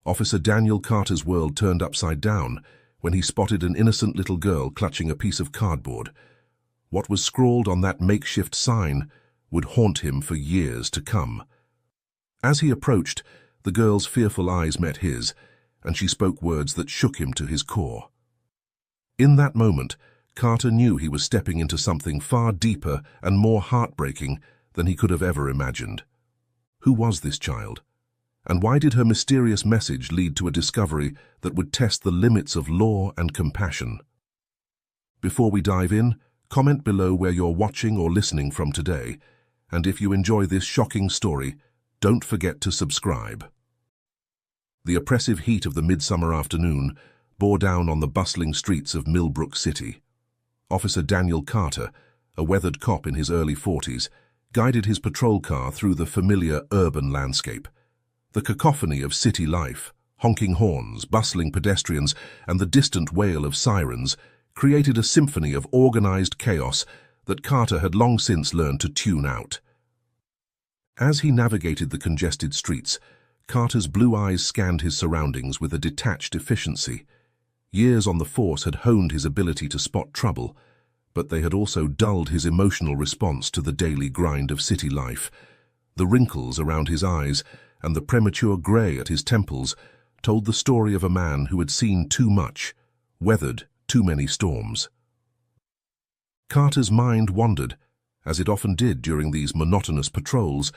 Officer Daniel Carter's world turned upside down when he spotted an innocent little girl clutching a piece of cardboard. What was scrawled on that makeshift sign would haunt him for years to come. As he approached, the girl's fearful eyes met his, and she spoke words that shook him to his core. In that moment, Carter knew he was stepping into something far deeper and more heartbreaking than he could have ever imagined. Who was this child? And why did her mysterious message lead to a discovery that would test the limits of law and compassion? Before we dive in, comment below where you're watching or listening from today, and if you enjoy this shocking story, don't forget to subscribe. The oppressive heat of the midsummer afternoon bore down on the bustling streets of Millbrook City. Officer Daniel Carter, a weathered cop in his early 40s, guided his patrol car through the familiar urban landscape. The cacophony of city life, honking horns, bustling pedestrians, and the distant wail of sirens created a symphony of organized chaos that Carter had long since learned to tune out. As he navigated the congested streets, Carter's blue eyes scanned his surroundings with a detached efficiency. Years on the force had honed his ability to spot trouble, but they had also dulled his emotional response to the daily grind of city life. The wrinkles around his eyes and the premature grey at his temples told the story of a man who had seen too much, weathered too many storms. Carter's mind wandered, as it often did during these monotonous patrols,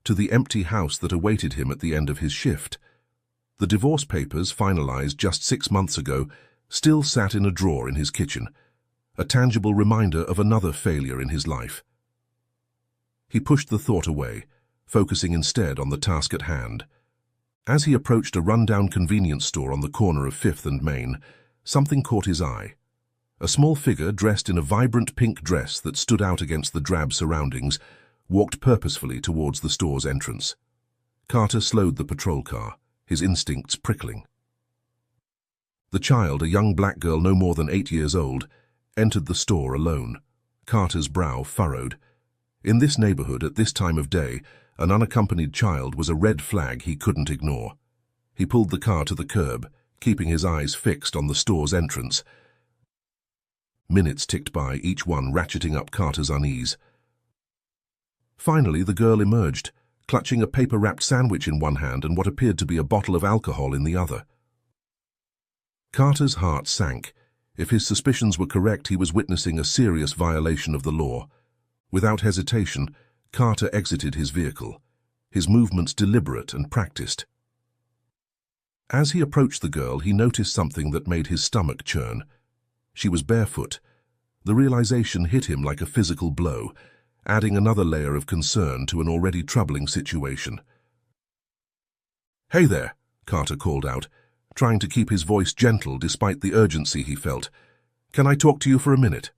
to the empty house that awaited him at the end of his shift. The divorce papers, finalized just 6 months ago, still sat in a drawer in his kitchen, a tangible reminder of another failure in his life. He pushed the thought away, focusing instead on the task at hand. As he approached a rundown convenience store on the corner of 5th and Main, something caught his eye. A small figure dressed in a vibrant pink dress that stood out against the drab surroundings walked purposefully towards the store's entrance. Carter slowed the patrol car, his instincts prickling. The child, a young black girl no more than 8 years old, entered the store alone. Carter's brow furrowed. In this neighborhood, at this time of day, an unaccompanied child was a red flag he couldn't ignore. He pulled the car to the curb, keeping his eyes fixed on the store's entrance. Minutes ticked by, each one ratcheting up Carter's unease. Finally, the girl emerged, clutching a paper-wrapped sandwich in one hand and what appeared to be a bottle of alcohol in the other. Carter's heart sank. If his suspicions were correct, he was witnessing a serious violation of the law. Without hesitation, Carter exited his vehicle, his movements deliberate and practiced. As he approached the girl, he noticed something that made his stomach churn. She was barefoot. The realization hit him like a physical blow, adding another layer of concern to an already troubling situation. "Hey there," Carter called out, trying to keep his voice gentle despite the urgency he felt. "Can I talk to you for a minute?"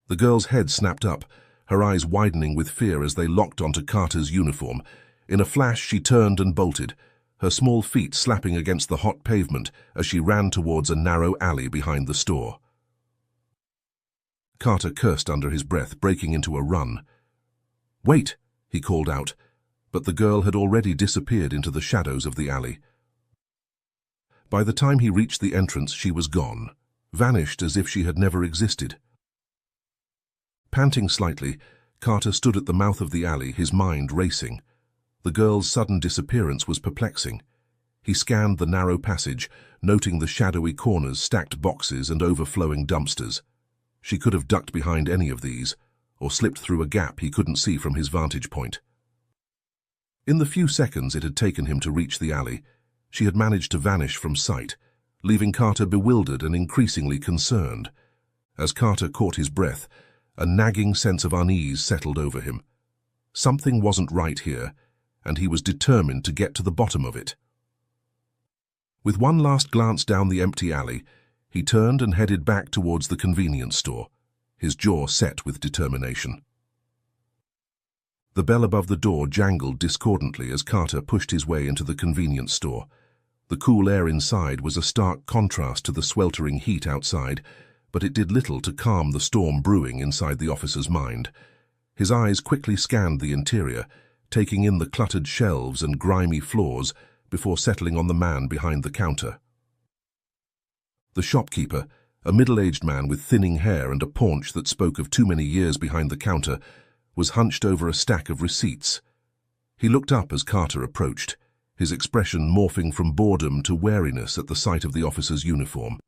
The girl's head snapped up, her eyes widening with fear as they locked onto Carter's uniform. In a flash, she turned and bolted, her small feet slapping against the hot pavement as she ran towards a narrow alley behind the store. Carter cursed under his breath, breaking into a run. "Wait," he called out, but the girl had already disappeared into the shadows of the alley. By the time he reached the entrance, she was gone, vanished as if she had never existed. Panting slightly, Carter stood at the mouth of the alley, his mind racing. The girl's sudden disappearance was perplexing. He scanned the narrow passage, noting the shadowy corners, stacked boxes, and overflowing dumpsters. She could have ducked behind any of these, or slipped through a gap he couldn't see from his vantage point. In the few seconds it had taken him to reach the alley, she had managed to vanish from sight, leaving Carter bewildered and increasingly concerned. As Carter caught his breath, a nagging sense of unease settled over him. Something wasn't right here, and he was determined to get to the bottom of it. With one last glance down the empty alley, he turned and headed back towards the convenience store, his jaw set with determination. The bell above the door jangled discordantly as Carter pushed his way into the convenience store. The cool air inside was a stark contrast to the sweltering heat outside, but it did little to calm the storm brewing inside the officer's mind. His eyes quickly scanned the interior, taking in the cluttered shelves and grimy floors before settling on the man behind the counter. The shopkeeper, a middle-aged man with thinning hair and a paunch that spoke of too many years behind the counter, was hunched over a stack of receipts. He looked up as Carter approached, his expression morphing from boredom to wariness at the sight of the officer's uniform.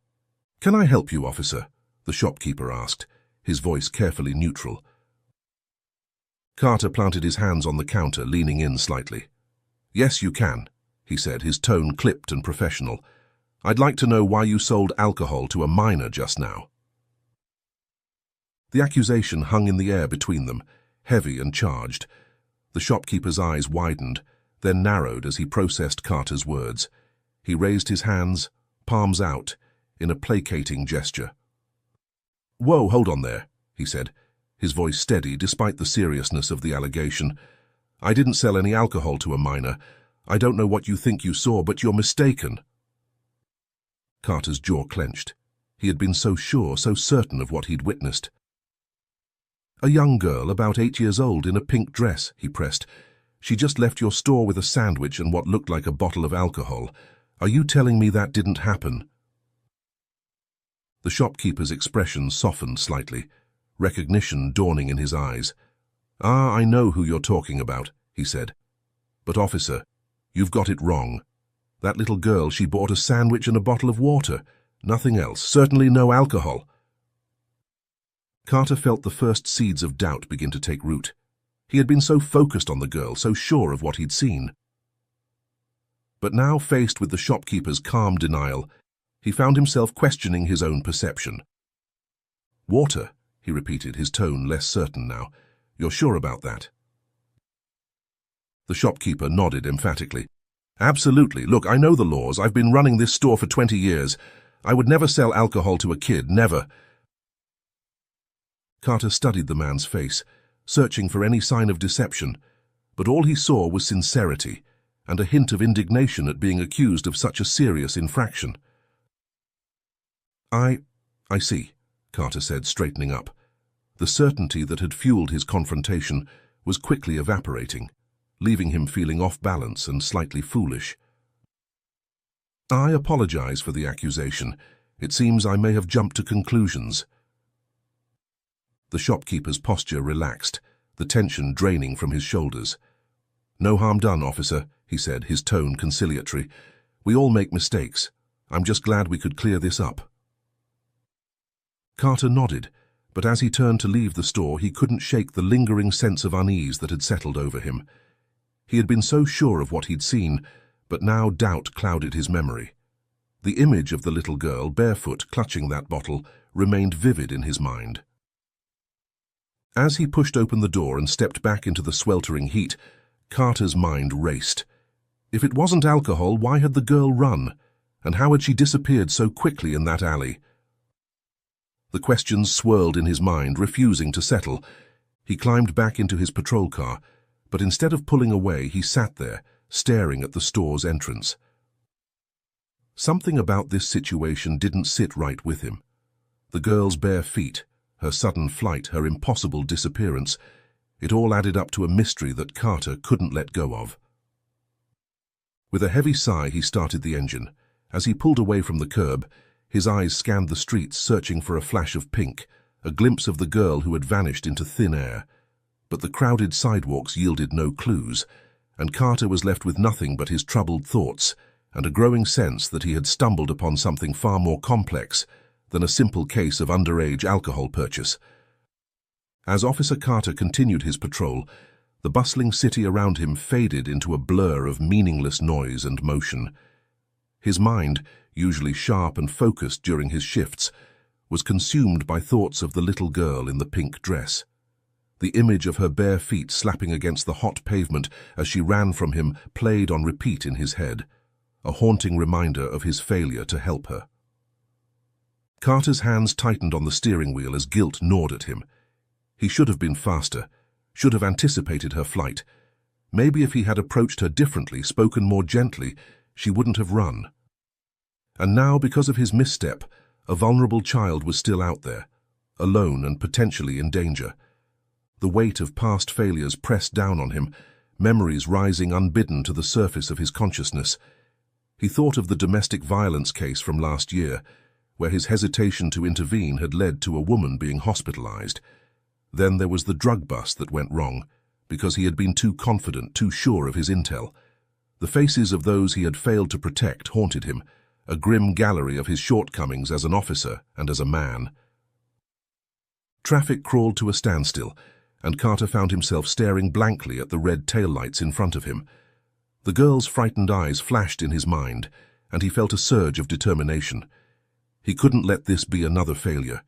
"Can I help you, officer?" the shopkeeper asked, his voice carefully neutral. Carter planted his hands on the counter, leaning in slightly. "Yes, you can," he said, his tone clipped and professional. "I'd like to know why you sold alcohol to a minor just now." The accusation hung in the air between them, heavy and charged. The shopkeeper's eyes widened, then narrowed as he processed Carter's words. He raised his hands, palms out, in a placating gesture. "Whoa, hold on there," he said, his voice steady despite the seriousness of the allegation. "I didn't sell any alcohol to a minor. I don't know what you think you saw, but you're mistaken." Carter's jaw clenched. He had been so sure, so certain of what he'd witnessed. "A young girl, about 8 years old, in a pink dress," he pressed. "She just left your store with a sandwich and what looked like a bottle of alcohol. Are you telling me that didn't happen?" The shopkeeper's expression softened slightly, recognition dawning in his eyes. "Ah, I know who you're talking about," he said. "But officer, you've got it wrong. That little girl, she bought a sandwich and a bottle of water. Nothing else. Certainly no alcohol." Carter felt the first seeds of doubt begin to take root. He had been so focused on the girl, so sure of what he'd seen. But now, faced with the shopkeeper's calm denial, he found himself questioning his own perception. "Water," he repeated, his tone less certain now. "You're sure about that?" The shopkeeper nodded emphatically. "Absolutely. Look, I know the laws. I've been running this store for 20 years. I would never sell alcohol to a kid, never." Carter studied the man's face, searching for any sign of deception, but all he saw was sincerity and a hint of indignation at being accused of such a serious infraction. I see," Carter said, straightening up. The certainty that had fueled his confrontation was quickly evaporating, leaving him feeling off balance and slightly foolish. "I apologize for the accusation. It seems I may have jumped to conclusions." The shopkeeper's posture relaxed, the tension draining from his shoulders. "No harm done, officer," he said, his tone conciliatory. "We all make mistakes. I'm just glad we could clear this up." Carter nodded, but as he turned to leave the store, he couldn't shake the lingering sense of unease that had settled over him. He had been so sure of what he'd seen, but now doubt clouded his memory. The image of the little girl, barefoot, clutching that bottle, remained vivid in his mind. As he pushed open the door and stepped back into the sweltering heat, Carter's mind raced. If it wasn't alcohol, why had the girl run? And how had she disappeared so quickly in that alley? The questions swirled in his mind, refusing to settle. He climbed back into his patrol car, but instead of pulling away, he sat there, staring at the store's entrance. Something about this situation didn't sit right with him. The girl's bare feet, her sudden flight, her impossible disappearance, it all added up to a mystery that Carter couldn't let go of. With a heavy sigh, he started the engine. As he pulled away from the curb, his eyes scanned the streets, searching for a flash of pink, a glimpse of the girl who had vanished into thin air. But the crowded sidewalks yielded no clues, and Carter was left with nothing but his troubled thoughts and a growing sense that he had stumbled upon something far more complex than a simple case of underage alcohol purchase. As Officer Carter continued his patrol, the bustling city around him faded into a blur of meaningless noise and motion. His mind, usually sharp and focused during his shifts, was consumed by thoughts of the little girl in the pink dress. The image of her bare feet slapping against the hot pavement as she ran from him played on repeat in his head, a haunting reminder of his failure to help her. Carter's hands tightened on the steering wheel as guilt gnawed at him. He should have been faster, should have anticipated her flight. Maybe if he had approached her differently, spoken more gently, she wouldn't have run. And now, because of his misstep, a vulnerable child was still out there, alone and potentially in danger. The weight of past failures pressed down on him, memories rising unbidden to the surface of his consciousness. He thought of the domestic violence case from last year, where his hesitation to intervene had led to a woman being hospitalized. Then there was the drug bust that went wrong, because he had been too confident, too sure of his intel. The faces of those he had failed to protect haunted him, a grim gallery of his shortcomings as an officer and as a man. Traffic crawled to a standstill, and Carter found himself staring blankly at the red taillights in front of him. The girl's frightened eyes flashed in his mind, and he felt a surge of determination. He couldn't let this be another failure.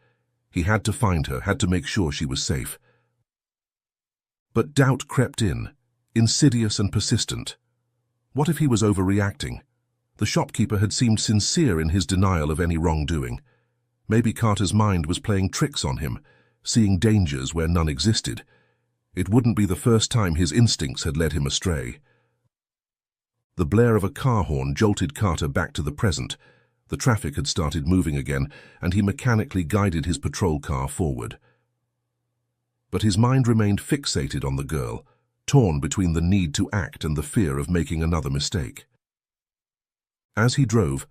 He had to find her, had to make sure she was safe. But doubt crept in, insidious and persistent. What if he was overreacting? The shopkeeper had seemed sincere in his denial of any wrongdoing. Maybe Carter's mind was playing tricks on him, seeing dangers where none existed. It wouldn't be the first time his instincts had led him astray. The blare of a car horn jolted Carter back to the present. The traffic had started moving again, and he mechanically guided his patrol car forward. But his mind remained fixated on the girl, torn between the need to act and the fear of making another mistake. As he drove,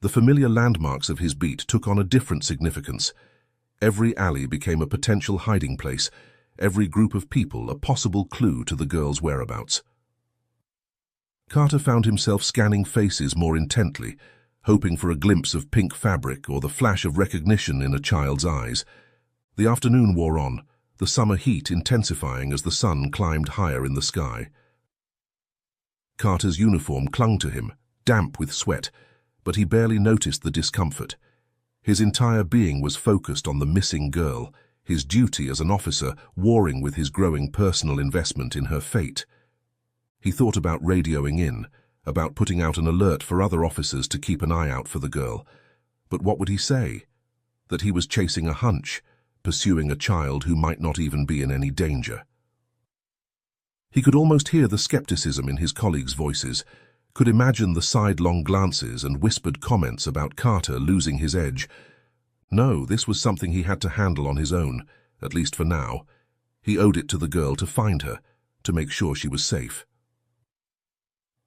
the familiar landmarks of his beat took on a different significance. Every alley became a potential hiding place, every group of people a possible clue to the girl's whereabouts. Carter found himself scanning faces more intently, hoping for a glimpse of pink fabric or the flash of recognition in a child's eyes. The afternoon wore on, the summer heat intensifying as the sun climbed higher in the sky. Carter's uniform clung to him, damp with sweat, but he barely noticed the discomfort. His entire being was focused on the missing girl, his duty as an officer warring with his growing personal investment in her fate. He thought about radioing in, about putting out an alert for other officers to keep an eye out for the girl. But what would he say? That he was chasing a hunch, pursuing a child who might not even be in any danger. He could almost hear the skepticism in his colleagues' voices, could imagine the sidelong glances and whispered comments about Carter losing his edge. No, this was something he had to handle on his own, at least for now. He owed it to the girl to find her, to make sure she was safe.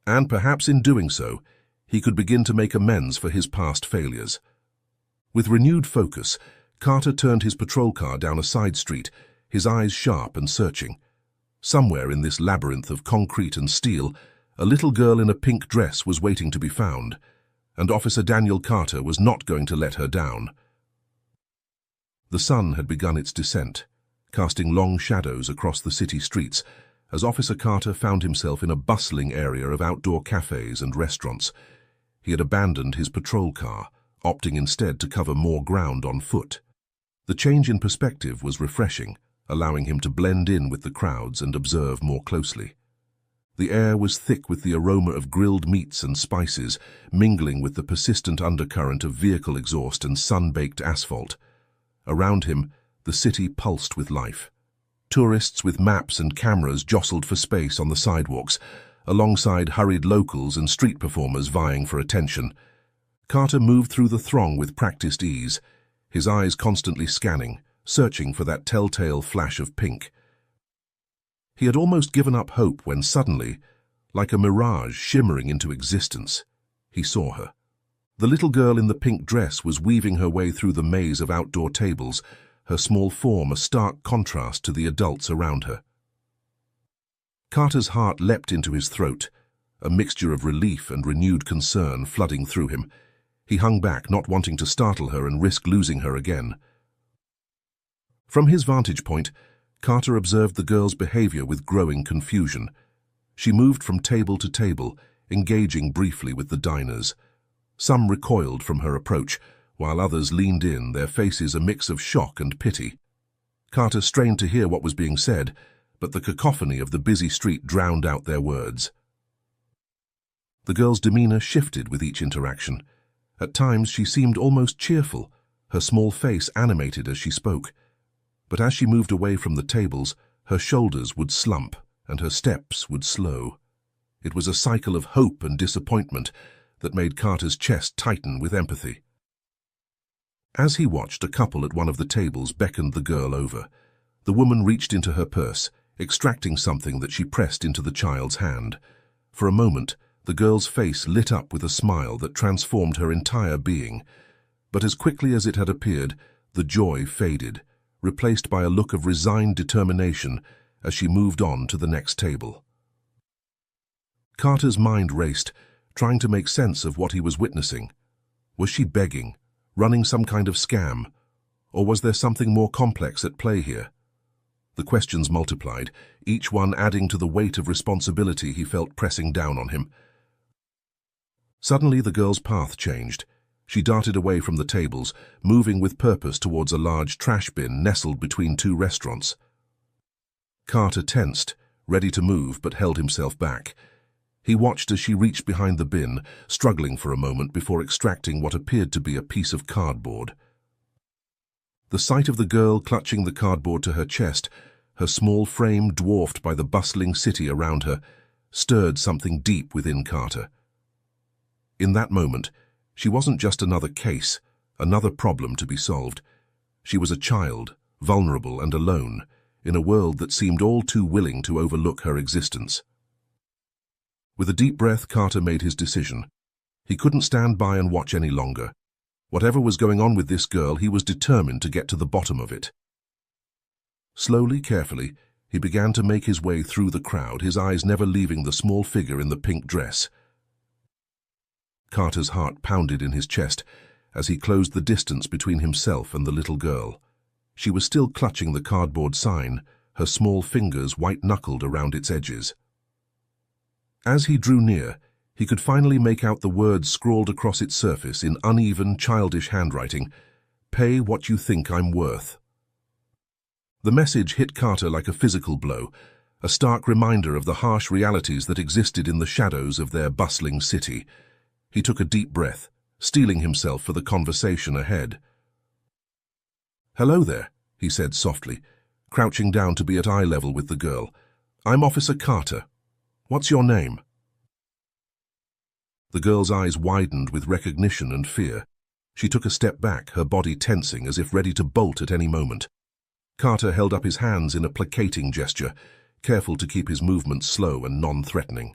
And perhaps in doing so, he could begin to make amends for his past failures. With renewed focus, Carter turned his patrol car down a side street, his eyes sharp and searching. Somewhere in this labyrinth of concrete and steel, a little girl in a pink dress was waiting to be found, and Officer Daniel Carter was not going to let her down. The sun had begun its descent, casting long shadows across the city streets, as Officer Carter found himself in a bustling area of outdoor cafes and restaurants. He had abandoned his patrol car, opting instead to cover more ground on foot. The change in perspective was refreshing, allowing him to blend in with the crowds and observe more closely. The air was thick with the aroma of grilled meats and spices, mingling with the persistent undercurrent of vehicle exhaust and sun-baked asphalt. Around him, the city pulsed with life. Tourists with maps and cameras jostled for space on the sidewalks, alongside hurried locals and street performers vying for attention. Carter moved through the throng with practiced ease, his eyes constantly scanning, searching for that telltale flash of pink. He had almost given up hope when suddenly, like a mirage shimmering into existence, he saw her. The little girl in the pink dress was weaving her way through the maze of outdoor tables, her small form a stark contrast to the adults around her. Carter's heart leapt into his throat, a mixture of relief and renewed concern flooding through him. He hung back, not wanting to startle her and risk losing her again. From his vantage point, Carter observed the girl's behavior with growing confusion. She moved from table to table, engaging briefly with the diners. Some recoiled from her approach, while others leaned in, their faces a mix of shock and pity. Carter strained to hear what was being said, but the cacophony of the busy street drowned out their words. The girl's demeanor shifted with each interaction. At times she seemed almost cheerful, her small face animated as she spoke. But as she moved away from the tables, her shoulders would slump and her steps would slow. It was a cycle of hope and disappointment that made Carter's chest tighten with empathy. As he watched, a couple at one of the tables beckoned the girl over. The woman reached into her purse, extracting something that she pressed into the child's hand. For a moment, The girl's face lit up with a smile that transformed her entire being. But as quickly as it had appeared, the joy faded, replaced by a look of resigned determination as she moved on to the next table. Carter's mind raced, trying to make sense of what he was witnessing. Was she begging, running some kind of scam, or was there something more complex at play here? The questions multiplied, each one adding to the weight of responsibility he felt pressing down on him. Suddenly the girl's path changed. She darted away from the tables, moving with purpose towards a large trash bin nestled between two restaurants. Carter tensed, ready to move, but held himself back. He watched as she reached behind the bin, struggling for a moment before extracting what appeared to be a piece of cardboard. The sight of the girl clutching the cardboard to her chest, her small frame dwarfed by the bustling city around her, stirred something deep within Carter. In that moment, she wasn't just another case, another problem to be solved. She was a child, vulnerable and alone, in a world that seemed all too willing to overlook her existence. With a deep breath, Carter made his decision. He couldn't stand by and watch any longer. Whatever was going on with this girl, he was determined to get to the bottom of it. Slowly, carefully, he began to make his way through the crowd, his eyes never leaving the small figure in the pink dress. Carter's heart pounded in his chest as he closed the distance between himself and the little girl. She was still clutching the cardboard sign, her small fingers white-knuckled around its edges. As he drew near, he could finally make out the words scrawled across its surface in uneven, childish handwriting, "Pay what you think I'm worth." The message hit Carter like a physical blow, a stark reminder of the harsh realities that existed in the shadows of their bustling city. He took a deep breath, steeling himself for the conversation ahead. "Hello there," he said softly, crouching down to be at eye level with the girl. "I'm Officer Carter. What's your name?" The girl's eyes widened with recognition and fear. She took a step back, her body tensing as if ready to bolt at any moment. Carter held up his hands in a placating gesture, careful to keep his movements slow and non-threatening.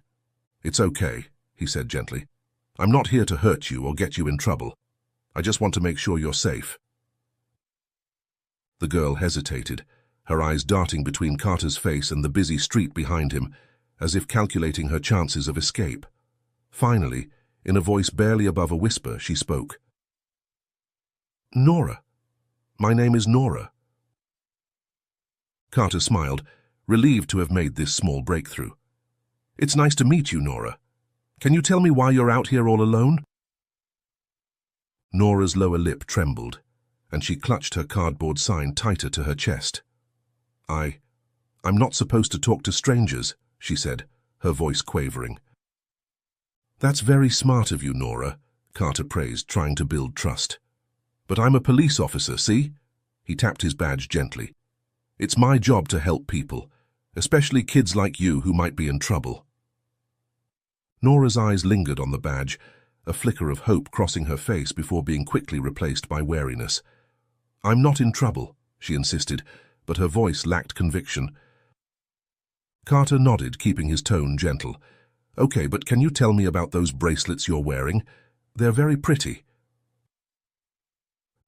"It's okay," he said gently. "I'm not here to hurt you or get you in trouble. I just want to make sure you're safe." The girl hesitated, her eyes darting between Carter's face and the busy street behind him, as if calculating her chances of escape. Finally, in a voice barely above a whisper, she spoke. "Nora. My name is Nora." Carter smiled, relieved to have made this small breakthrough. "It's nice to meet you, Nora. Can you tell me why you're out here all alone?" Nora's lower lip trembled, and she clutched her cardboard sign tighter to her chest. I'm not supposed to talk to strangers," she said, her voice quavering. "That's very smart of you, Nora," Carter praised, trying to build trust. "But I'm a police officer, see?" He tapped his badge gently. "It's my job to help people, especially kids like you who might be in trouble." Nora's eyes lingered on the badge, a flicker of hope crossing her face before being quickly replaced by wariness. "I'm not in trouble," she insisted, but her voice lacked conviction. Carter nodded, keeping his tone gentle. "Okay, but can you tell me about those bracelets you're wearing? They're very pretty."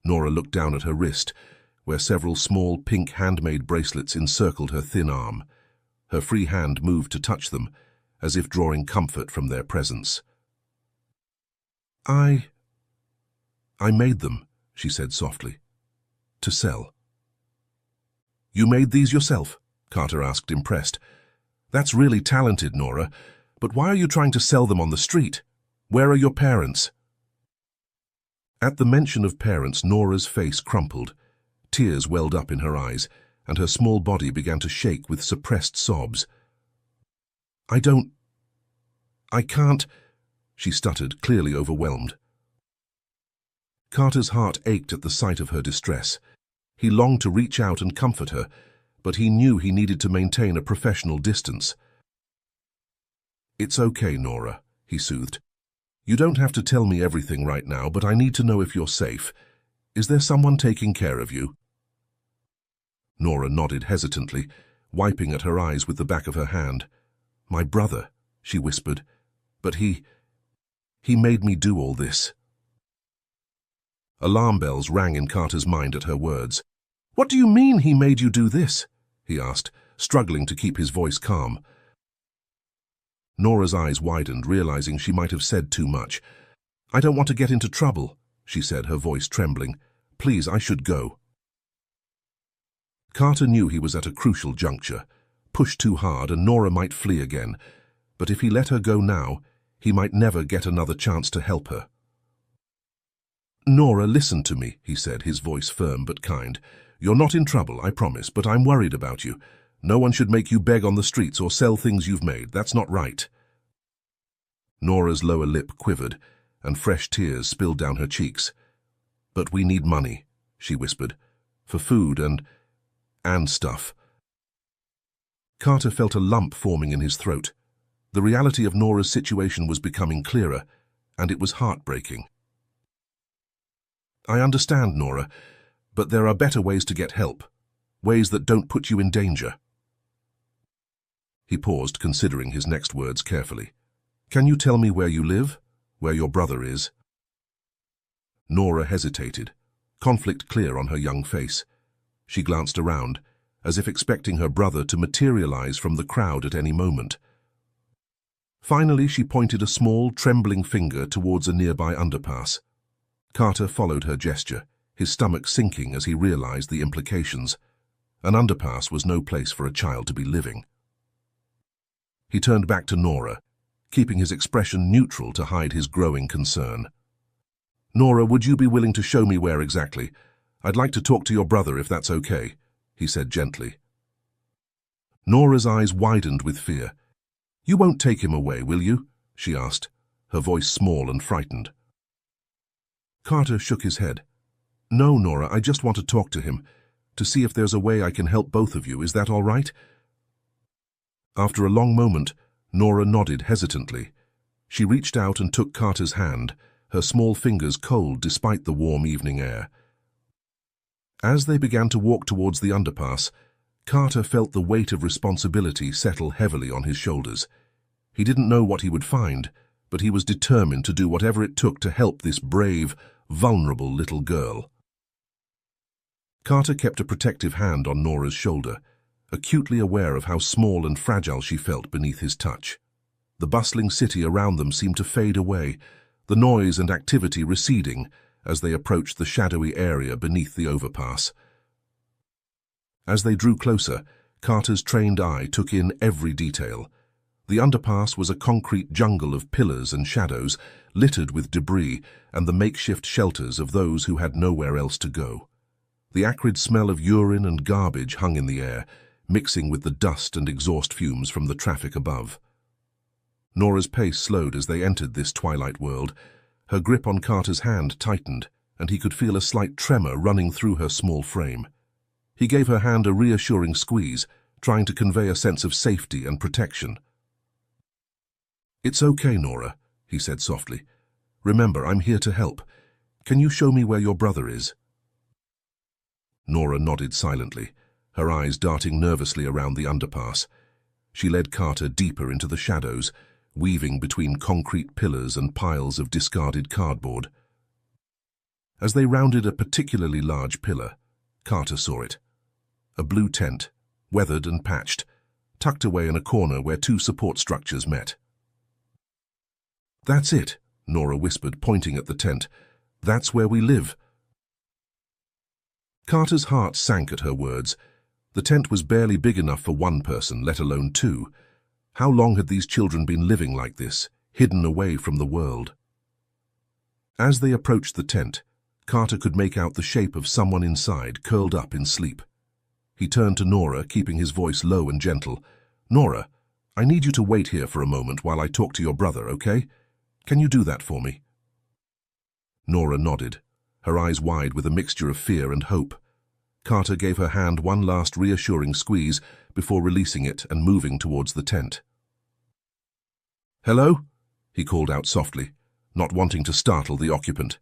Nora looked down at her wrist, where several small pink handmade bracelets encircled her thin arm. Her free hand moved to touch them, as if drawing comfort from their presence. I made them," she said softly. "To sell." "You made these yourself?" Carter asked, impressed. "That's really talented, Nora. But why are you trying to sell them on the street? Where are your parents?" At the mention of parents, Nora's face crumpled. Tears welled up in her eyes, and her small body began to shake with suppressed sobs. I can't," she stuttered, clearly overwhelmed. Carter's heart ached at the sight of her distress. He longed to reach out and comfort her, but he knew he needed to maintain a professional distance. "It's okay, Nora," he soothed. "You don't have to tell me everything right now, but I need to know if you're safe. Is there someone taking care of you?" Nora nodded hesitantly, wiping at her eyes with the back of her hand. "My brother," she whispered, But he made me do all this. Alarm bells rang in Carter's mind at her words. "What do you mean he made you do this?" he asked, struggling to keep his voice calm. Nora's eyes widened, realizing she might have said too much. "I don't want to get into trouble," she said, her voice trembling. "Please, I should go." Carter knew he was at a crucial juncture. Pushed too hard and Nora might flee again. But if he let her go now, he might never get another chance to help her. "Nora, listen to me," he said, his voice firm but kind. "You're not in trouble, I promise, but I'm worried about you. No one should make you beg on the streets or sell things you've made. That's not right." Nora's lower lip quivered, and fresh tears spilled down her cheeks. "But we need money," she whispered, "for food and stuff." Carter felt a lump forming in his throat. The reality of Nora's situation was becoming clearer, and it was heartbreaking. "I understand, Nora, but there are better ways to get help, ways that don't put you in danger." He paused, considering his next words carefully. "Can you tell me where you live, where your brother is?" Nora hesitated, conflict clear on her young face. She glanced around, as if expecting her brother to materialize from the crowd at any moment. Finally, she pointed a small, trembling finger towards a nearby underpass. Carter followed her gesture, his stomach sinking as he realized the implications. An underpass was no place for a child to be living. He turned back to Nora, keeping his expression neutral to hide his growing concern. "Nora, would you be willing to show me where exactly? I'd like to talk to your brother if that's okay," he said gently. Nora's eyes widened with fear. "You won't take him away, will you?" she asked, her voice small and frightened. Carter shook his head. "No, Nora, I just want to talk to him, to see if there's a way I can help both of you. Is that all right?" After a long moment, Nora nodded hesitantly. She reached out and took Carter's hand, her small fingers cold despite the warm evening air. As they began to walk towards the underpass, Carter felt the weight of responsibility settle heavily on his shoulders. He didn't know what he would find, but he was determined to do whatever it took to help this brave, vulnerable little girl. Carter kept a protective hand on Nora's shoulder, acutely aware of how small and fragile she felt beneath his touch. The bustling city around them seemed to fade away, the noise and activity receding as they approached the shadowy area beneath the overpass. As they drew closer, Carter's trained eye took in every detail. The underpass was a concrete jungle of pillars and shadows, littered with debris and the makeshift shelters of those who had nowhere else to go. The acrid smell of urine and garbage hung in the air, mixing with the dust and exhaust fumes from the traffic above. Nora's pace slowed as they entered this twilight world. Her grip on Carter's hand tightened, and he could feel a slight tremor running through her small frame. He gave her hand a reassuring squeeze, trying to convey a sense of safety and protection. "It's okay, Nora," he said softly. "Remember, I'm here to help. Can you show me where your brother is?" Nora nodded silently, her eyes darting nervously around the underpass. She led Carter deeper into the shadows, weaving between concrete pillars and piles of discarded cardboard. As they rounded a particularly large pillar, Carter saw it. A blue tent, weathered and patched, tucked away in a corner where two support structures met. "That's it," Nora whispered, pointing at the tent. "That's where we live." Carter's heart sank at her words. The tent was barely big enough for one person, let alone two. How long had these children been living like this, hidden away from the world? As they approached the tent, Carter could make out the shape of someone inside, curled up in sleep. He turned to Nora, keeping his voice low and gentle. "Nora, I need you to wait here for a moment while I talk to your brother, okay? Can you do that for me?" Nora nodded, her eyes wide with a mixture of fear and hope. Carter gave her hand one last reassuring squeeze before releasing it and moving towards the tent. "Hello?" he called out softly, not wanting to startle the occupant.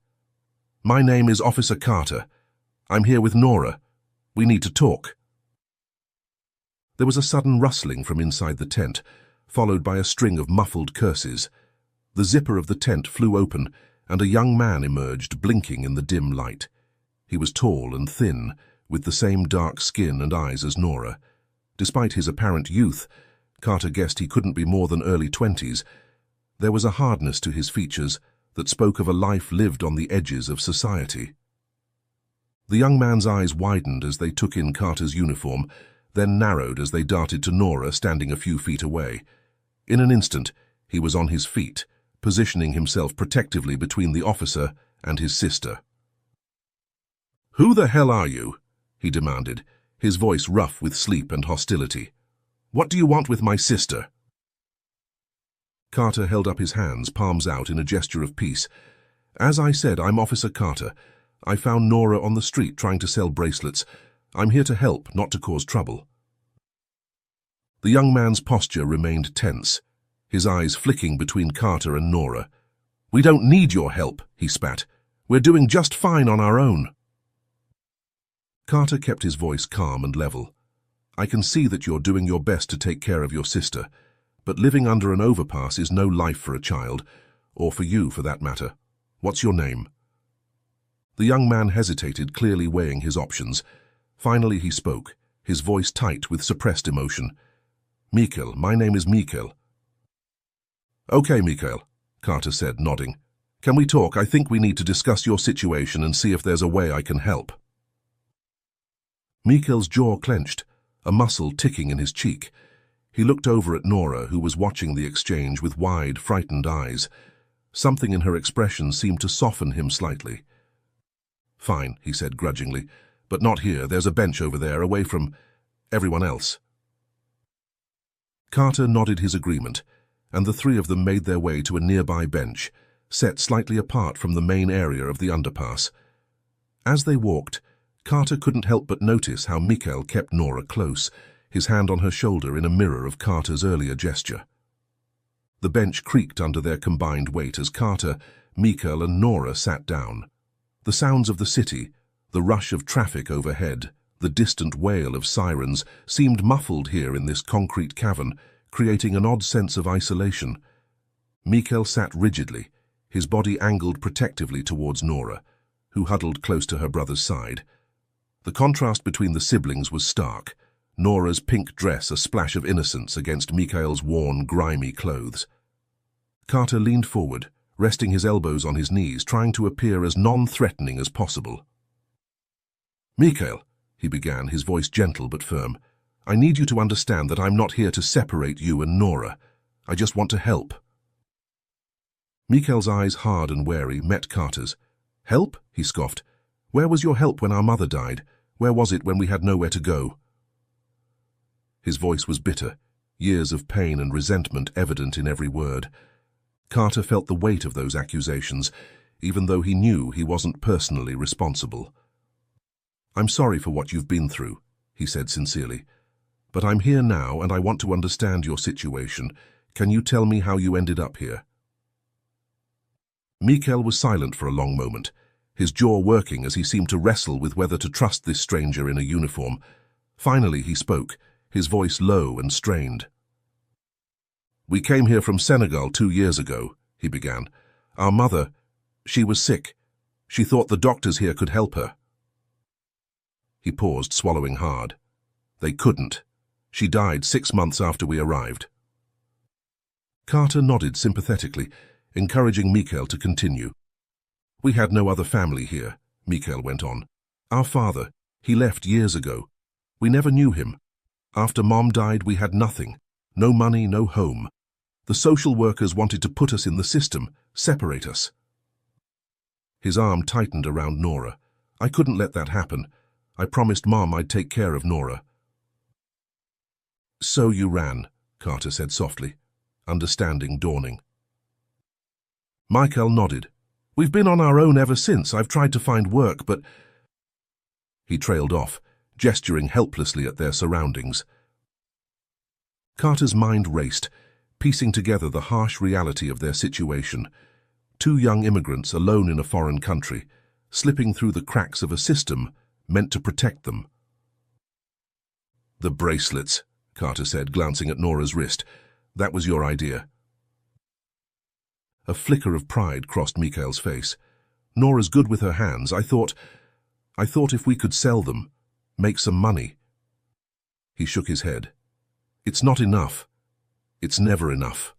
"My name is Officer Carter. I'm here with Nora. We need to talk." There was a sudden rustling from inside the tent, followed by a string of muffled curses. The zipper of the tent flew open, and a young man emerged, blinking in the dim light. He was tall and thin, with the same dark skin and eyes as Nora. Despite his apparent youth, Carter guessed he couldn't be more than early 20s. There was a hardness to his features that spoke of a life lived on the edges of society. The young man's eyes widened as they took in Carter's uniform, then narrowed as they darted to Nora, standing a few feet away. In an instant, he was on his feet, positioning himself protectively between the officer and his sister. "Who the hell are you?" he demanded, his voice rough with sleep and hostility. "What do you want with my sister?" Carter held up his hands, palms out, in a gesture of peace. "As I said, I'm Officer Carter. I found Nora on the street trying to sell bracelets. I'm here to help, not to cause trouble." The young man's posture remained tense, his eyes flicking between Carter and Nora. "We don't need your help," he spat. "We're doing just fine on our own." Carter kept his voice calm and level. "I can see that you're doing your best to take care of your sister, but living under an overpass is no life for a child, or for you for that matter. What's your name?" The young man hesitated, clearly weighing his options. Finally he spoke, his voice tight with suppressed emotion. "Mikhail, my name is Mikhail." "Okay, Mikhail," Carter said, nodding. "Can we talk? I think we need to discuss your situation and see if there's a way I can help." Mikhail's jaw clenched, a muscle ticking in his cheek. He looked over at Nora, who was watching the exchange with wide, frightened eyes. Something in her expression seemed to soften him slightly. "Fine," he said grudgingly, "but not here. There's a bench over there, away from everyone else." Carter nodded his agreement, and the three of them made their way to a nearby bench, set slightly apart from the main area of the underpass. As they walked, Carter couldn't help but notice how Mikhail kept Nora close, his hand on her shoulder in a mirror of Carter's earlier gesture. The bench creaked under their combined weight as Carter, Mikhail and Nora sat down. The sounds of the city, the rush of traffic overhead, the distant wail of sirens seemed muffled here in this concrete cavern, creating an odd sense of isolation. Mikhail sat rigidly, his body angled protectively towards Nora, who huddled close to her brother's side. The contrast between the siblings was stark, Nora's pink dress a splash of innocence against Mikhail's worn, grimy clothes. Carter leaned forward, resting his elbows on his knees, trying to appear as non-threatening as possible. "Mikhail," he began, his voice gentle but firm, "I need you to understand that I'm not here to separate you and Nora. I just want to help." Mikhail's eyes, hard and wary, met Carter's. "Help?" he scoffed. "Where was your help when our mother died? Where was it when we had nowhere to go?" His voice was bitter, years of pain and resentment evident in every word. Carter felt the weight of those accusations, even though he knew he wasn't personally responsible. "I'm sorry for what you've been through," he said sincerely. "But I'm here now and I want to understand your situation. Can you tell me how you ended up here?" Mikhail was silent for a long moment, his jaw working as he seemed to wrestle with whether to trust this stranger in a uniform. Finally he spoke, his voice low and strained. "We came here from Senegal 2 years ago," he began. "Our mother, she was sick. She thought the doctors here could help her." He paused, swallowing hard. "They couldn't. She died 6 months after we arrived." Carter nodded sympathetically, encouraging Mikhail to continue. "We had no other family here," Mikhail went on. "Our father, he left years ago. We never knew him. After Mom died, we had nothing. No money, no home. The social workers wanted to put us in the system, separate us." His arm tightened around Nora. "I couldn't let that happen. I promised Mom I'd take care of Nora." "So you ran," Carter said softly, understanding dawning. Mikhail nodded. "We've been on our own ever since. I've tried to find work, but—" He trailed off, gesturing helplessly at their surroundings. Carter's mind raced, piecing together the harsh reality of their situation. 2 young immigrants alone in a foreign country, slipping through the cracks of a system meant to protect them. "The bracelets," Carter said, glancing at Nora's wrist. "That was your idea." A flicker of pride crossed Mikhail's face. Nora's good with her hands. I thought if we could sell them, make some money. He shook his head. It's not enough. It's never enough.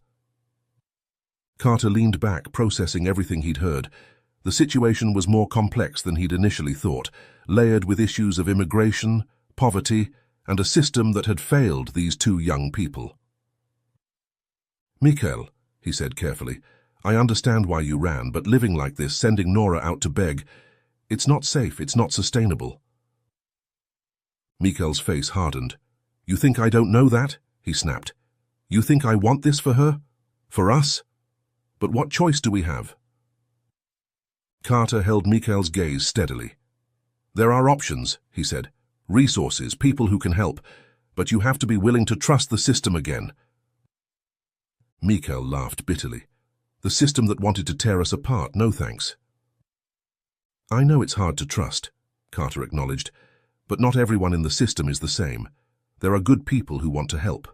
Carter leaned back, processing everything he'd heard. The situation was more complex than he'd initially thought, layered with issues of immigration, poverty, and a system that had failed these two young people. Mikhail, he said carefully, I understand why you ran, but living like this, sending Nora out to beg, it's not safe, it's not sustainable. Mikhail's face hardened. You think I don't know that? He snapped. You think I want this for her? For us? But what choice do we have? Carter held Mikhail's gaze steadily. There are options, he said. Resources, people who can help. But you have to be willing to trust the system again. Mikhail laughed bitterly. The system that wanted to tear us apart, no thanks. I know it's hard to trust, Carter acknowledged, but not everyone in the system is the same. There are good people who want to help.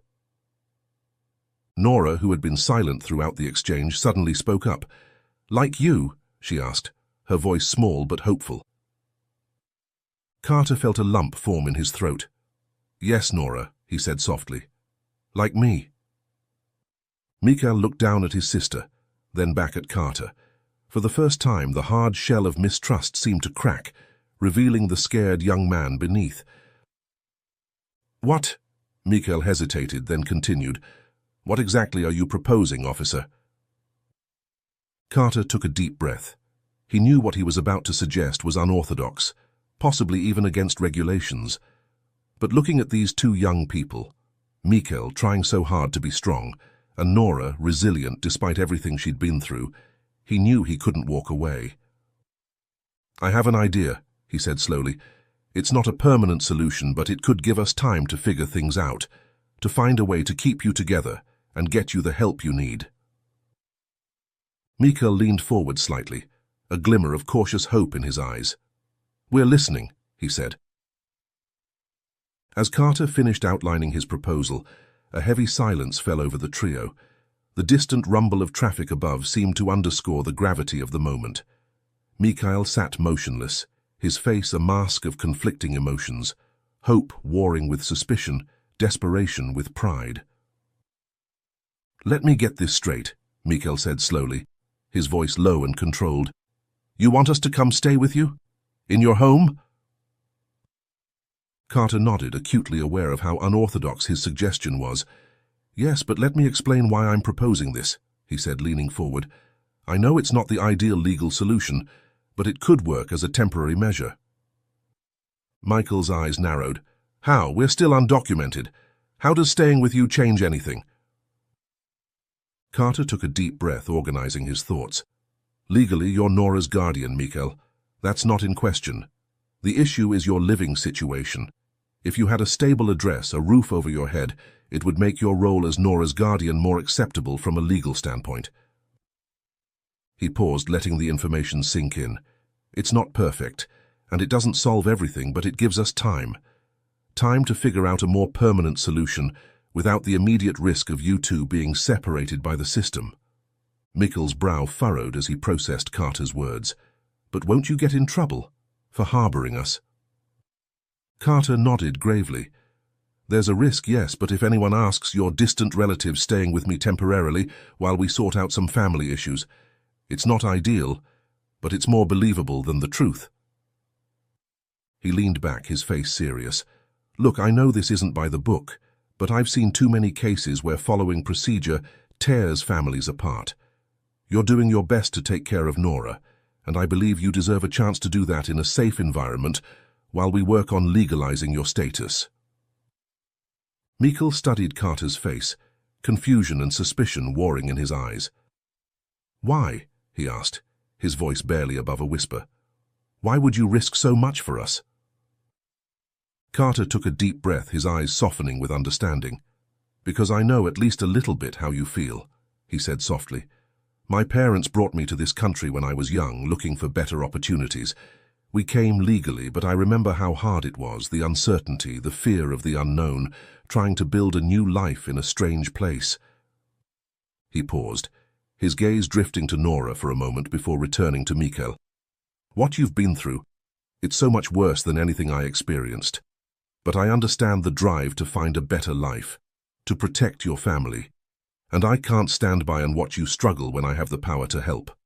Nora, who had been silent throughout the exchange, suddenly spoke up. Like you? She asked, her voice small but hopeful. Carter felt a lump form in his throat. Yes, Nora, he said softly. Like me. Mikhail looked down at his sister, then back at Carter. For the first time, the hard shell of mistrust seemed to crack, revealing the scared young man beneath. What? Mikhail hesitated, then continued. What exactly are you proposing, officer? Carter took a deep breath. He knew what he was about to suggest was unorthodox, possibly even against regulations. But looking at these two young people, Mikhail trying so hard to be strong, and Nora resilient despite everything she'd been through, he knew he couldn't walk away. I have an idea, he said slowly. It's not a permanent solution, but it could give us time to figure things out, to find a way to keep you together and get you the help you need. Mikhail leaned forward slightly, a glimmer of cautious hope in his eyes. We're listening, he said. As Carter finished outlining his proposal, a heavy silence fell over the trio. The distant rumble of traffic above seemed to underscore the gravity of the moment. Mikhail sat motionless, his face a mask of conflicting emotions, hope warring with suspicion, desperation with pride. Let me get this straight, Mikhail said slowly, his voice low and controlled. You want us to come stay with you? In your home? Carter nodded, acutely aware of how unorthodox his suggestion was. Yes, but let me explain why I'm proposing this, he said, leaning forward. I know it's not the ideal legal solution, but it could work as a temporary measure. Michael's eyes narrowed. How? We're still undocumented. How does staying with you change anything? Carter took a deep breath, organizing his thoughts. Legally, you're Nora's guardian, Mikhail. That's not in question. The issue is your living situation. If you had a stable address, a roof over your head, it would make your role as Nora's guardian more acceptable from a legal standpoint. He paused, letting the information sink in. It's not perfect, and it doesn't solve everything, but it gives us time. Time to figure out a more permanent solution without the immediate risk of you two being separated by the system. Mikhail's brow furrowed as he processed Carter's words. But won't you get in trouble for harboring us? Carter nodded gravely. There's a risk, yes, but if anyone asks, your distant relatives staying with me temporarily while we sort out some family issues. It's not ideal, but it's more believable than the truth. He leaned back, his face serious. Look, I know this isn't by the book, but I've seen too many cases where following procedure tears families apart. You're doing your best to take care of Nora, and I believe you deserve a chance to do that in a safe environment while we work on legalizing your status. Mikhail studied Carter's face, confusion and suspicion warring in his eyes. Why? He asked, his voice barely above a whisper. Why would you risk so much for us? Carter took a deep breath, his eyes softening with understanding. Because I know at least a little bit how you feel, he said softly. My parents brought me to this country when I was young, looking for better opportunities. We came legally, but I remember how hard it was, the uncertainty, the fear of the unknown, trying to build a new life in a strange place. He paused, his gaze drifting to Nora for a moment before returning to Mikhail. "What you've been through, it's so much worse than anything I experienced. But I understand the drive to find a better life, to protect your family, and I can't stand by and watch you struggle when I have the power to help."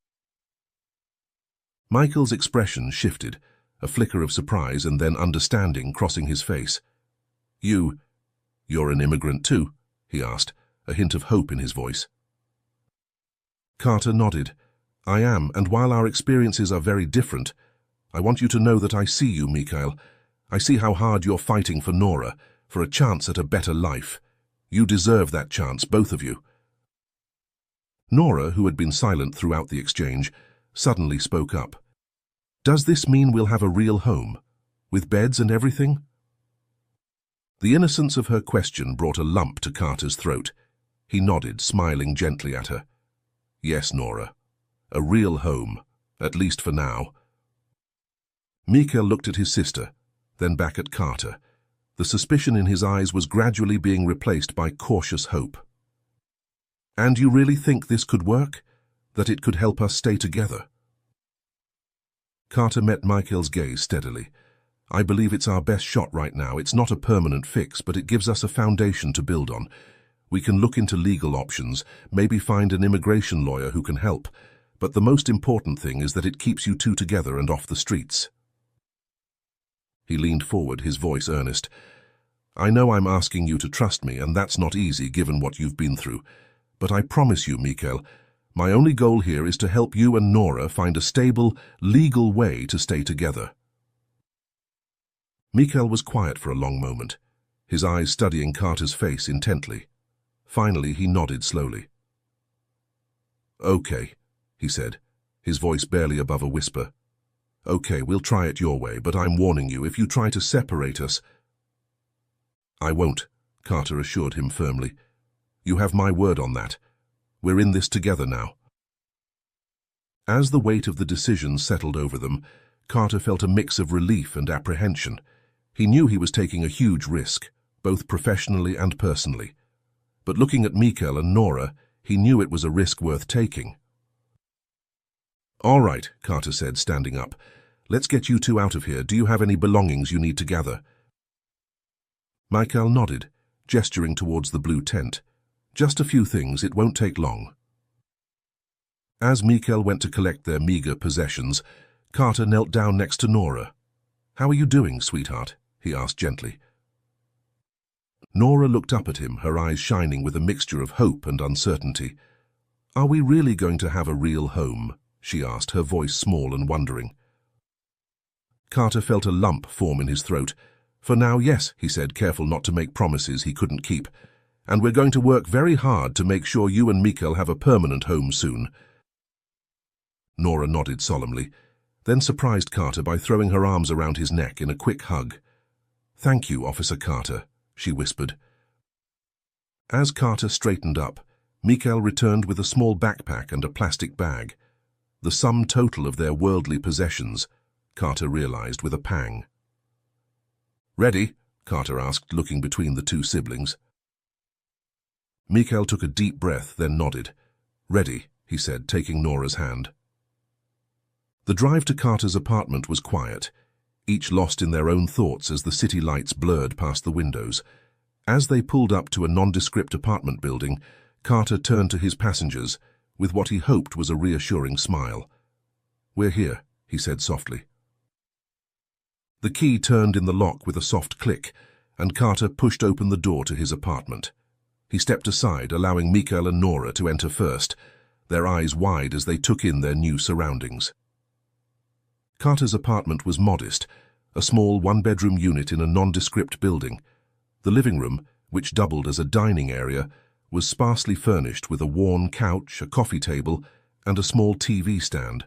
Michael's expression shifted, a flicker of surprise and then understanding crossing his face. You're an immigrant too?" he asked, a hint of hope in his voice. Carter nodded. "I am, and while our experiences are very different, I want you to know that I see you, Mikhail. I see how hard you're fighting for Nora, for a chance at a better life. You deserve that chance, both of you." Nora, who had been silent throughout the exchange, suddenly spoke up. "Does this mean we'll have a real home, with beds and everything?" The innocence of her question brought a lump to Carter's throat. He nodded, smiling gently at her. "Yes, Nora. A real home, at least for now." Mikhail looked at his sister, then back at Carter. The suspicion in his eyes was gradually being replaced by cautious hope. "And you really think this could work? That it could help us stay together?" Carter met Mikhail's gaze steadily. "I believe it's our best shot right now. It's not a permanent fix, but it gives us a foundation to build on. We can look into legal options, maybe find an immigration lawyer who can help. But the most important thing is that it keeps you two together and off the streets." He leaned forward, his voice earnest. "I know I'm asking you to trust me, and that's not easy given what you've been through. But I promise you, Mikhail, my only goal here is to help you and Nora find a stable, legal way to stay together." Mikhail was quiet for a long moment, his eyes studying Carter's face intently. Finally, he nodded slowly. "Okay," he said, his voice barely above a whisper. "Okay, we'll try it your way, but I'm warning you, if you try to separate us—" "I won't," Carter assured him firmly. "You have my word on that. We're in this together now." As the weight of the decision settled over them, Carter felt a mix of relief and apprehension. He knew he was taking a huge risk, both professionally and personally. But looking at Mikhail and Nora, he knew it was a risk worth taking. "All right," Carter said, standing up. "Let's get you two out of here. Do you have any belongings you need to gather?" Mikhail nodded, gesturing towards the blue tent. "Just a few things, it won't take long." As Mikhail went to collect their meager possessions, Carter knelt down next to Nora. "How are you doing, sweetheart?" he asked gently. Nora looked up at him, her eyes shining with a mixture of hope and uncertainty. "Are we really going to have a real home?" she asked, her voice small and wondering. Carter felt a lump form in his throat. "For now, yes," he said, careful not to make promises he couldn't keep. "And we're going to work very hard to make sure you and Mikhail have a permanent home soon." Nora nodded solemnly, then surprised Carter by throwing her arms around his neck in a quick hug. "Thank you, Officer Carter," she whispered. As Carter straightened up, Mikhail returned with a small backpack and a plastic bag. The sum total of their worldly possessions, Carter realized with a pang. "Ready?" Carter asked, looking between the two siblings. Mikhail took a deep breath, then nodded. "Ready," he said, taking Nora's hand. The drive to Carter's apartment was quiet, each lost in their own thoughts as the city lights blurred past the windows. As they pulled up to a nondescript apartment building, Carter turned to his passengers with what he hoped was a reassuring smile. "We're here," he said softly. The key turned in the lock with a soft click, and Carter pushed open the door to his apartment. He stepped aside, allowing Mikhail and Nora to enter first, their eyes wide as they took in their new surroundings. Carter's apartment was modest, a small one-bedroom unit in a nondescript building. The living room, which doubled as a dining area, was sparsely furnished with a worn couch, a coffee table, and a small TV stand.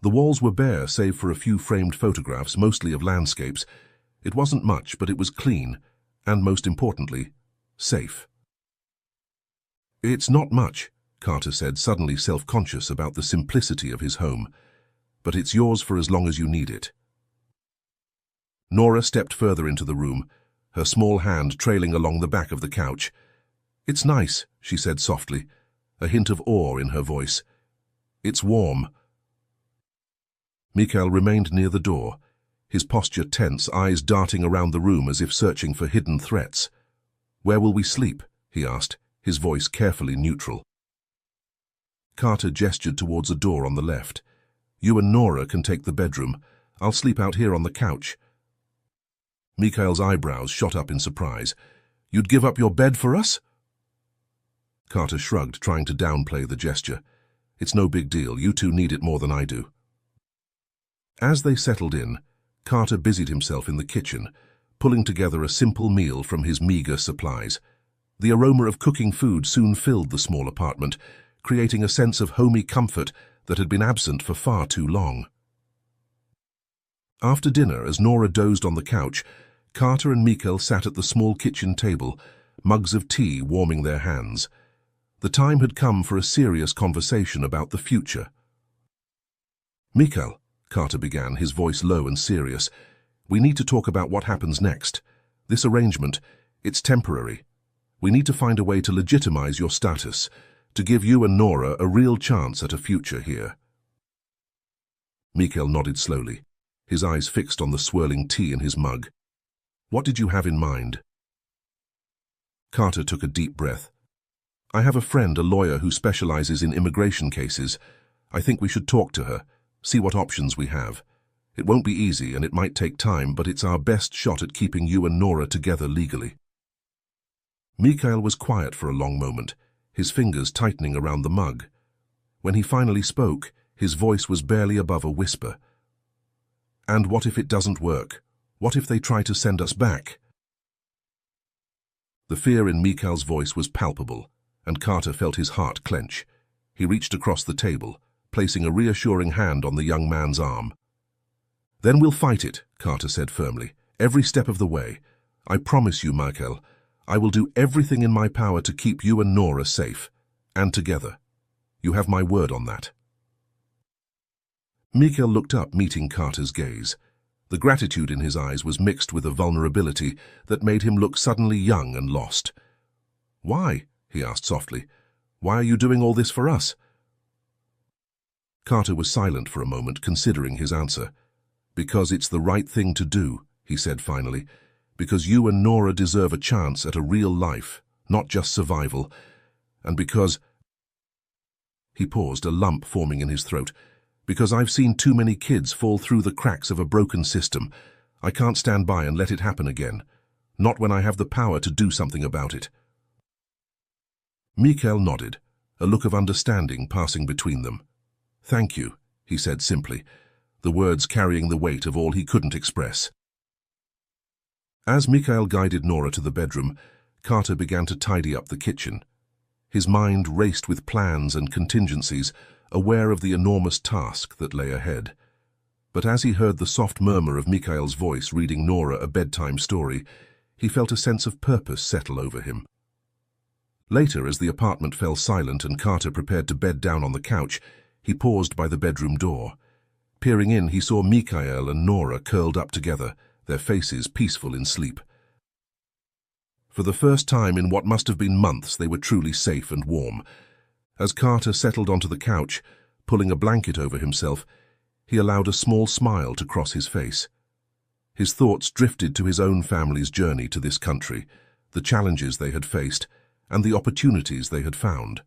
The walls were bare save for a few framed photographs, mostly of landscapes. It wasn't much, but it was clean, and most importantly, safe. "It's not much," Carter said, suddenly self-conscious about the simplicity of his home. "But it's yours for as long as you need it." Nora stepped further into the room, her small hand trailing along the back of the couch. "It's nice," she said softly, a hint of awe in her voice. "It's warm." Mikhail remained near the door, his posture tense, eyes darting around the room as if searching for hidden threats. "Where will we sleep?" he asked, his voice carefully neutral. Carter gestured towards a door on the left. "You and Nora can take the bedroom. I'll sleep out here on the couch." Mikhail's eyebrows shot up in surprise. "You'd give up your bed for us?" Carter shrugged, trying to downplay the gesture. "It's no big deal. You two need it more than I do." As they settled in, Carter busied himself in the kitchen, pulling together a simple meal from his meager supplies. The aroma of cooking food soon filled the small apartment, creating a sense of homey comfort that had been absent for far too long. After dinner, as Nora dozed on the couch, Carter and Mikhail sat at the small kitchen table, mugs of tea warming their hands. The time had come for a serious conversation about the future. "Mikhail," Carter began, his voice low and serious, "we need to talk about what happens next. This arrangement, it's temporary. We need to find a way to legitimize your status, to give you and Nora a real chance at a future here." Mikhail nodded slowly, his eyes fixed on the swirling tea in his mug. "What did you have in mind?" Carter took a deep breath. "I have a friend, a lawyer who specializes in immigration cases. I think we should talk to her, see what options we have. It won't be easy and it might take time, but it's our best shot at keeping you and Nora together legally." Mikhail was quiet for a long moment, his fingers tightening around the mug. When he finally spoke, his voice was barely above a whisper. "And what if it doesn't work? What if they try to send us back?" The fear in Mikhail's voice was palpable, and Carter felt his heart clench. He reached across the table, placing a reassuring hand on the young man's arm. "Then we'll fight it," Carter said firmly, "every step of the way. I promise you, Mikhail, I will do everything in my power to keep you and Nora safe, and together. You have my word on that." Mikhail looked up, meeting Carter's gaze. The gratitude in his eyes was mixed with a vulnerability that made him look suddenly young and lost. "Why?" he asked softly. "Why are you doing all this for us?" Carter was silent for a moment, considering his answer. "Because it's the right thing to do," he said finally. "Because you and Nora deserve a chance at a real life, not just survival. And because—" He paused, a lump forming in his throat. "Because I've seen too many kids fall through the cracks of a broken system. I can't stand by and let it happen again. Not when I have the power to do something about it." Mikhail nodded, a look of understanding passing between them. "Thank you," he said simply, the words carrying the weight of all he couldn't express. As Mikhail guided Nora to the bedroom, Carter began to tidy up the kitchen. His mind raced with plans and contingencies, aware of the enormous task that lay ahead. But as he heard the soft murmur of Mikhail's voice reading Nora a bedtime story, he felt a sense of purpose settle over him. Later, as the apartment fell silent and Carter prepared to bed down on the couch, he paused by the bedroom door. Peering in, he saw Mikhail and Nora curled up together, their faces peaceful in sleep. For the first time in what must have been months, they were truly safe and warm. As Carter settled onto the couch, pulling a blanket over himself, he allowed a small smile to cross his face. His thoughts drifted to his own family's journey to this country, the challenges they had faced, and the opportunities they had found.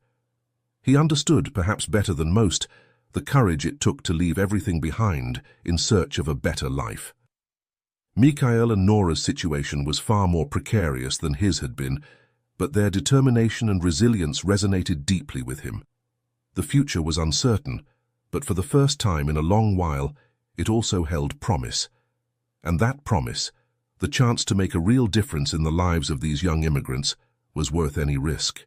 He understood, perhaps better than most, the courage it took to leave everything behind in search of a better life. Mikhail and Nora's situation was far more precarious than his had been, but their determination and resilience resonated deeply with him. The future was uncertain, but for the first time in a long while, it also held promise. And that promise, the chance to make a real difference in the lives of these young immigrants, was worth any risk.